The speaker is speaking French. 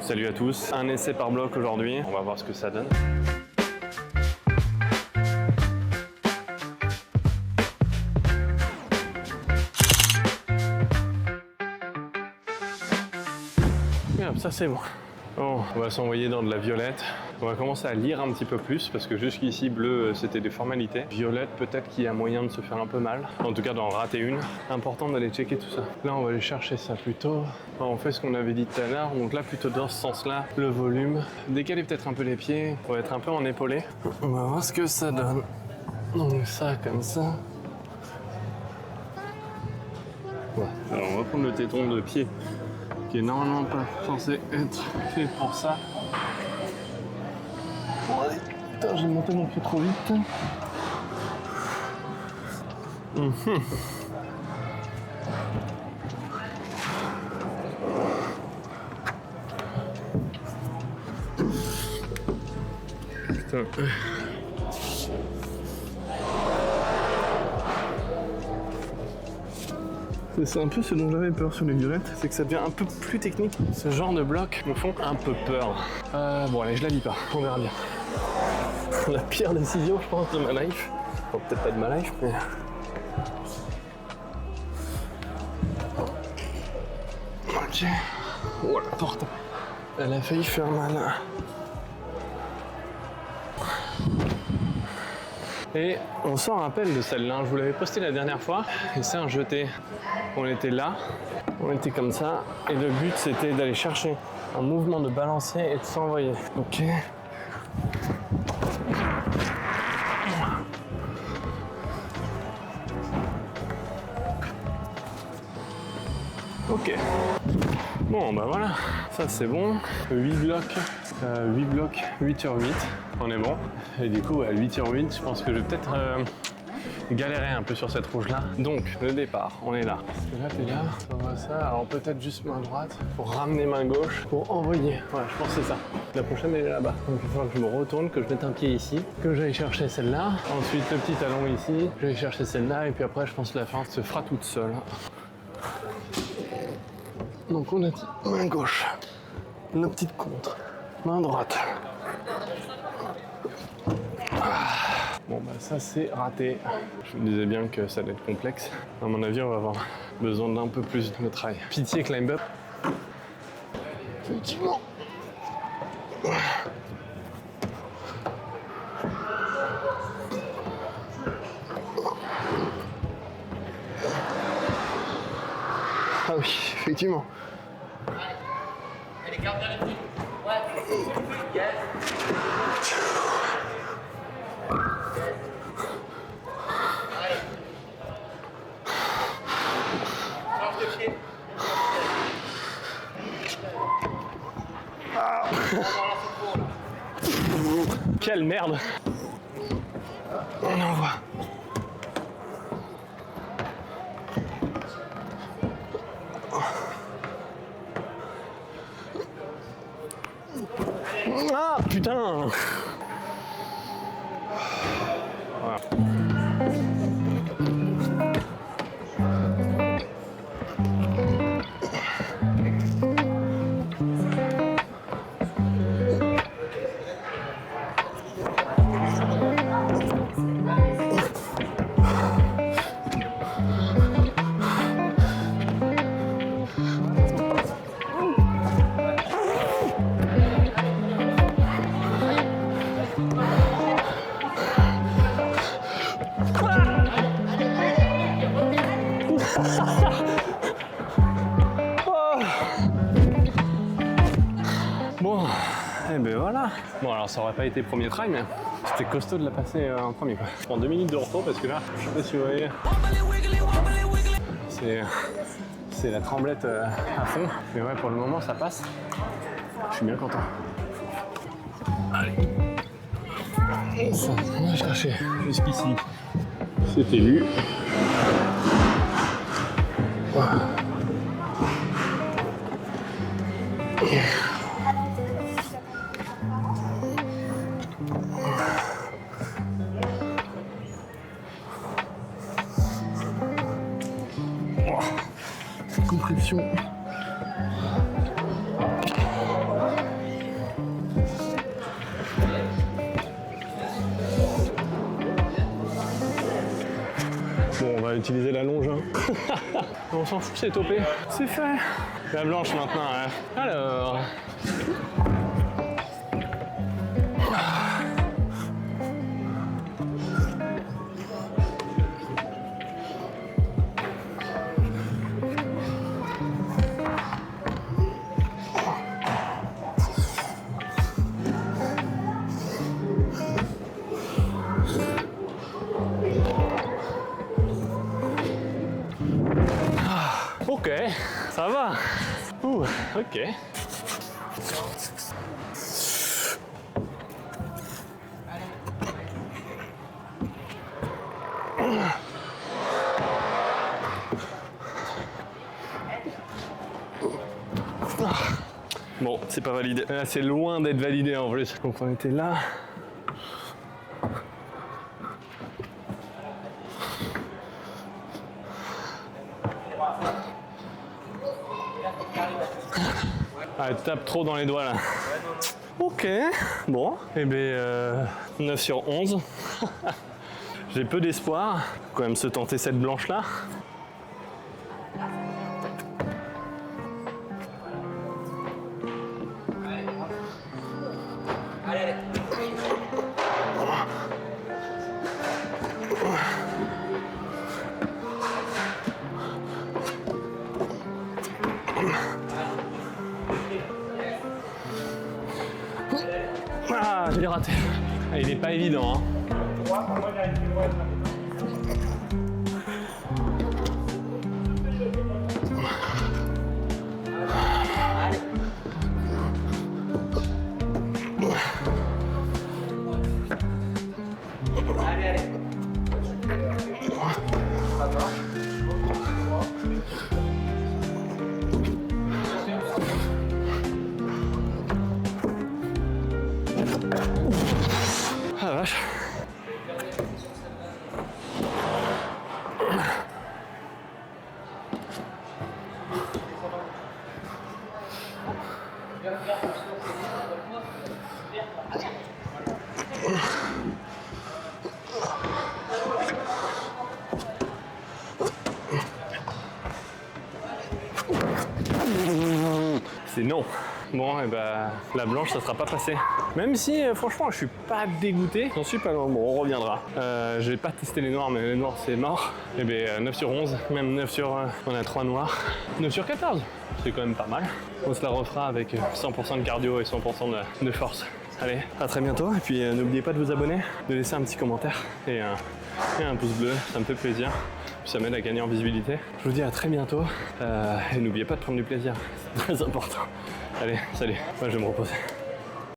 Salut à tous, un essai par bloc aujourd'hui, on va voir ce que ça donne. Hop, ça c'est bon. Bon, on va s'envoyer dans de la violette. On va commencer à lire un petit peu plus parce que jusqu'ici bleu c'était des formalités. Violette peut-être qu'il y a moyen de se faire un peu mal. En tout cas d'en rater une. Important d'aller checker tout ça. Là on va aller chercher ça plutôt. On fait ce qu'on avait dit tout à l'heure. Donc là plutôt dans ce sens-là, le volume. Décaler peut-être un peu les pieds pour être un peu en épaulé. On va voir ce que ça donne. Donc ça comme ça. Ouais. Alors on va prendre le téton de pied qui est normalement pas censé être fait pour ça. Ouais. Putain, j'ai monté mon pied trop vite. Putain. C'est un peu ce dont j'avais peur sur les violettes, c'est que ça devient un peu plus technique. Ce genre de blocs me font un peu peur. Bon allez, je la lis pas, on verra bien. La pire décision je pense de ma life. Bon, peut-être pas de ma life, mais... Ok. Oh la porte. Elle a failli faire mal. Et on s'en rappelle de celle-là, je vous l'avais posté la dernière fois, et c'est un jeté. On était là, on était comme ça, et le but c'était d'aller chercher un mouvement de balancier et de s'envoyer. Ok. Ok. Bon bah voilà, ça c'est bon. 8 blocs, 8 sur 8, on est bon. Et du coup à 8 sur 8, je pense que je vais peut-être galérer un peu sur cette rouge là. Donc le départ, on est là. Parce que là t'es là, on voit ça, alors peut-être juste main droite pour ramener main gauche, pour envoyer. Voilà, je pense que c'est ça. La prochaine elle est là-bas. Donc il va falloir que je me retourne, que je mette un pied ici, que j'aille chercher celle-là. Ensuite le petit talon ici, j'aille chercher celle-là, et puis après je pense que la fin se fera toute seule. Donc on a dit main gauche, la petite contre, main droite. Bon bah ça c'est raté. Je me disais bien que ça allait être complexe. À mon avis on va avoir besoin d'un peu plus de travail. Pitié climb up. Effectivement. Ah oui, effectivement. Allez, garde bien les pieds. Ouais. Yes. Allez. Change de pied. Ah. Quelle merde. On envoie. Ah putain. Voilà. Bon, et ben voilà. Bon alors ça aurait pas été premier try, mais c'était costaud de la passer en premier quoi. Je prends 2 minutes de repos parce que là, je sais pas si vous voyez, c'est la tremblette à fond. Mais ouais, pour le moment ça passe. Je suis bien content. Allez. Ça, on va chercher jusqu'ici. C'est élu. Cette compression. utiliser la longe. Hein. On s'en fout, c'est topé. C'est fait. La blanche maintenant. Hein. Alors. Ok, ça va. Ouh, ok. Bon, c'est pas validé. Là, c'est loin d'être validé en plus. Donc on était là. Ah, elle tape trop dans les doigts là. Ok, bon, et bien 9 sur 11. J'ai peu d'espoir. Faut quand même se tenter cette blanche là. Allez. Ah, je l'ai raté. Ah, il est pas évident. Hein. Ah la vache. C'est non. Bon, et bah, la blanche, ça sera pas passé. Même si, franchement, je suis pas dégoûté. J'en suis pas loin. Bon, on reviendra. J'ai pas testé les noirs, mais les noirs, c'est mort. Et bien, 9 sur 11, même 9 sur... on a 3 noirs. 9 sur 14, c'est quand même pas mal. On se la refera avec 100% de cardio et 100% de force. Allez, à très bientôt. Et puis, n'oubliez pas de vous abonner, de laisser un petit commentaire et un pouce bleu. Ça me fait plaisir. Ça m'aide à gagner en visibilité. Je vous dis à très bientôt. Et n'oubliez pas de prendre du plaisir. C'est très important. Allez, salut. Moi, je vais me reposer.